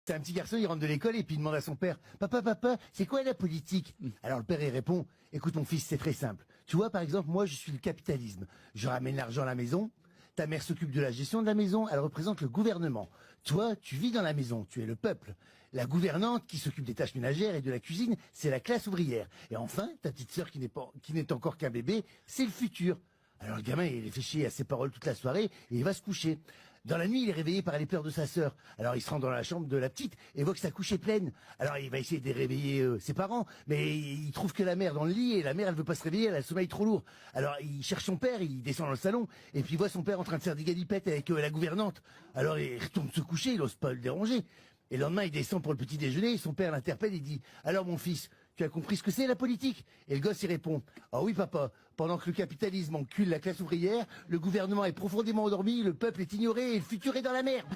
C'est un petit garçon, il rentre de l'école et puis il demande à son père, papa, c'est quoi la politique? Alors le père il répond, écoute mon fils, c'est très simple. Tu vois, par exemple, moi je suis le capitalisme. Je ramène l'argent à la maison. Ta mère s'occupe de la gestion de la maison, elle représente le gouvernement. Toi, tu vis dans la maison, tu es le peuple. La gouvernante qui s'occupe des tâches ménagères et de la cuisine, c'est la classe ouvrière. Et enfin, ta petite sœur qui n'est encore qu'un bébé, c'est le futur. Alors le gamin, il réfléchit à ses paroles toute la soirée et il va se coucher. Dans la nuit, il est réveillé par les pleurs de sa sœur. Alors il se rend dans la chambre de la petite et voit que sa couche est pleine. Alors il va essayer de réveiller ses parents, mais il trouve que la mère dans le lit et la mère elle veut pas se réveiller, elle a le sommeil trop lourd. Alors il cherche son père, il descend dans le salon et puis il voit son père en train de faire des galipettes avec la gouvernante. Alors il retourne se coucher, il ose pas le déranger. Et le lendemain, il descend pour le petit déjeuner et son père l'interpelle et dit « Alors mon fils, tu as compris ce que c'est la politique ?» Et le gosse il répond « Ah oui papa, pendant que le capitalisme encule la classe ouvrière, le gouvernement est profondément endormi, le peuple est ignoré et le futur est dans la merde !»